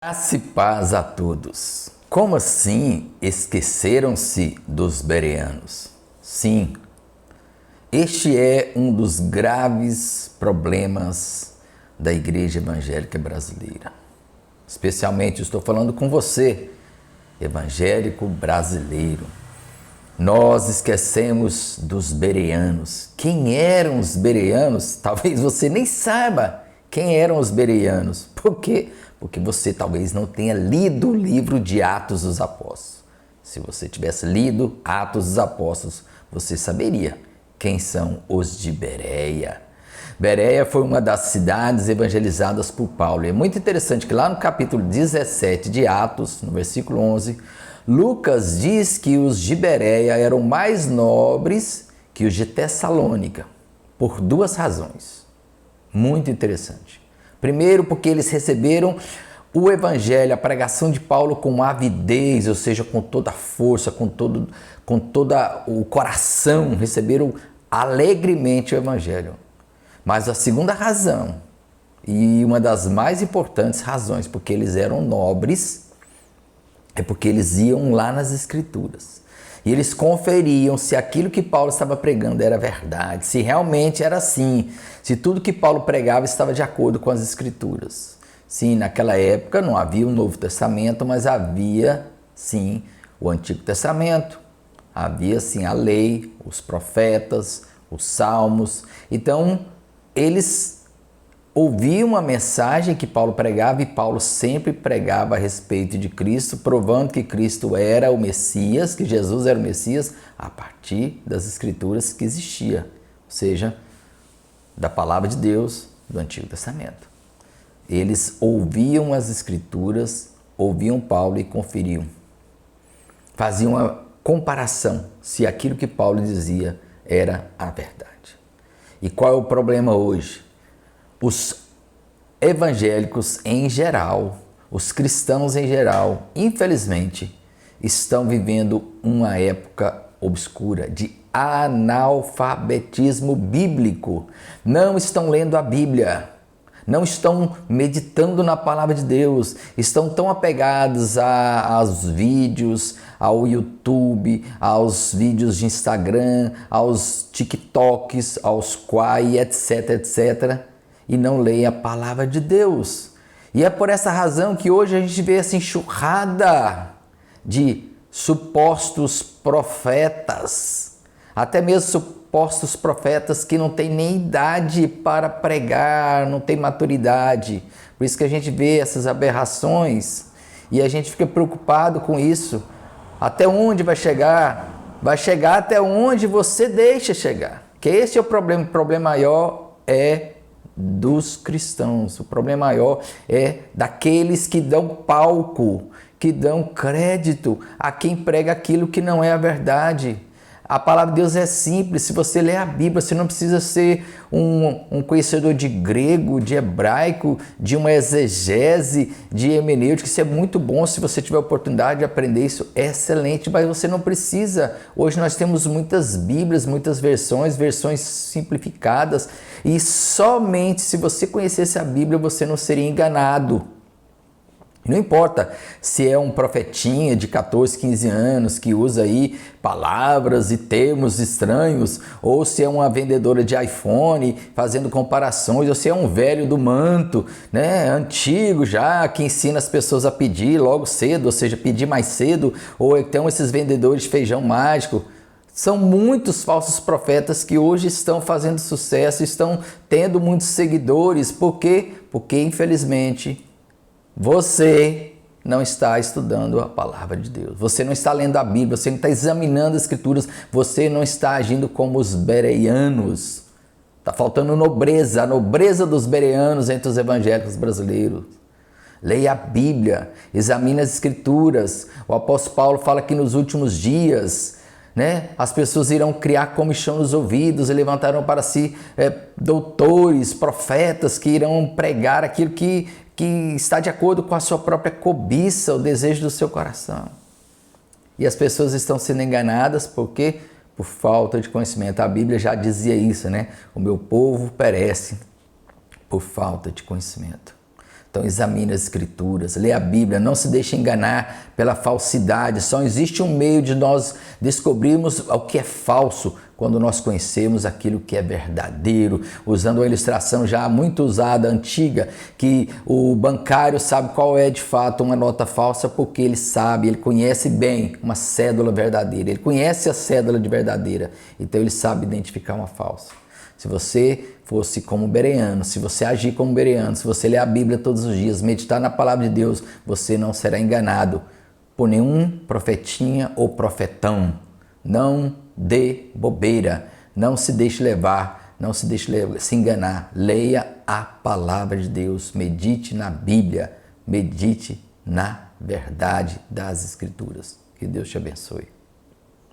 Graça e paz a todos. Como assim esqueceram-se dos bereanos? Sim, este é um dos graves problemas da igreja evangélica brasileira. Especialmente estou falando com você, evangélico brasileiro. Nós esquecemos dos bereanos. Quem eram os bereanos? Talvez você nem saiba quem eram os bereanos. Por quê? Porque você talvez não tenha lido o livro de Atos dos Apóstolos. Se você tivesse lido Atos dos Apóstolos, você saberia quem são os de Bereia. Bereia foi uma das cidades evangelizadas por Paulo. E é muito interessante que lá no capítulo 17 de Atos, no versículo 11, Lucas diz que os de Bereia eram mais nobres que os de Tessalônica, por duas razões. Muito interessante. Primeiro, porque eles receberam o evangelho, a pregação de Paulo com avidez, ou seja, com toda a força, com todo o coração, receberam alegremente o evangelho. Mas a segunda razão, e uma das mais importantes razões, porque eles eram nobres, é porque eles iam lá nas Escrituras. E eles conferiam se aquilo que Paulo estava pregando era verdade, se realmente era assim, se tudo que Paulo pregava estava de acordo com as Escrituras. Sim, naquela época não havia o Novo Testamento, mas havia, sim, o Antigo Testamento, havia, sim, a lei, os profetas, os salmos. Então, eles ouviam a mensagem que Paulo pregava, e Paulo sempre pregava a respeito de Cristo, provando que Cristo era o Messias, que Jesus era o Messias, a partir das Escrituras que existia, ou seja, da palavra de Deus do Antigo Testamento. Eles ouviam as Escrituras, ouviam Paulo e conferiam. Faziam uma comparação se aquilo que Paulo dizia era a verdade. E qual é o problema hoje? Os evangélicos em geral, os cristãos em geral, infelizmente, estão vivendo uma época obscura de analfabetismo bíblico. Não estão lendo a Bíblia, não estão meditando na palavra de Deus, estão tão apegados aos vídeos, ao YouTube, aos vídeos de Instagram, aos TikToks, aos Quai, etc, etc, e não leem a palavra de Deus. E é por essa razão que hoje a gente vê essa enxurrada de supostos profetas, até mesmo supostos profetas que não têm nem idade para pregar, não têm maturidade. Por isso que a gente vê essas aberrações e a gente fica preocupado com isso. Até onde vai chegar? Vai chegar até onde você deixa chegar. Que esse é o problema. O problema maior é dos cristãos. O problema maior é daqueles que dão palco, que dão crédito a quem prega aquilo que não é a verdade. A palavra de Deus é simples. Se você ler a Bíblia, você não precisa ser um conhecedor de grego, de hebraico, de uma exegese, de hermenêutica. Isso é muito bom. Se você tiver a oportunidade de aprender isso, é excelente, mas você não precisa. Hoje nós temos muitas Bíblias, muitas versões simplificadas, e somente se você conhecesse a Bíblia, você não seria enganado. Não importa se é um profetinha de 14, 15 anos que usa aí palavras e termos estranhos, ou se é uma vendedora de iPhone fazendo comparações, ou se é um velho do manto, né, antigo já, que ensina as pessoas a pedir logo cedo, ou seja, pedir mais cedo, ou então esses vendedores de feijão mágico. São muitos falsos profetas que hoje estão fazendo sucesso, estão tendo muitos seguidores. Por quê? Porque, infelizmente, você não está estudando a palavra de Deus, você não está lendo a Bíblia, você não está examinando as Escrituras, você não está agindo como os bereanos. Está faltando nobreza, a nobreza dos bereanos entre os evangélicos brasileiros. Leia a Bíblia, examine as Escrituras. O apóstolo Paulo fala que nos últimos dias, né, as pessoas irão criar comichão nos ouvidos e levantarão para si doutores, profetas que irão pregar aquilo que está de acordo com a sua própria cobiça, o desejo do seu coração. E as pessoas estão sendo enganadas porque por falta de conhecimento. A Bíblia já dizia isso, né? O meu povo perece por falta de conhecimento. Então examine as Escrituras, lê a Bíblia, não se deixe enganar pela falsidade. Só existe um meio de nós descobrirmos o que é falso quando nós conhecemos aquilo que é verdadeiro. Usando uma ilustração já muito usada, antiga, que o bancário sabe qual é de fato uma nota falsa porque ele sabe, ele conhece bem uma cédula verdadeira, ele conhece a cédula de verdadeira, então ele sabe identificar uma falsa. Se você fosse como bereano, se você agir como bereano, se você ler a Bíblia todos os dias, meditar na palavra de Deus, você não será enganado por nenhum profetinha ou profetão. Não dê bobeira, não se deixe levar, não se deixe se enganar. Leia a palavra de Deus, medite na Bíblia, medite na verdade das Escrituras. Que Deus te abençoe.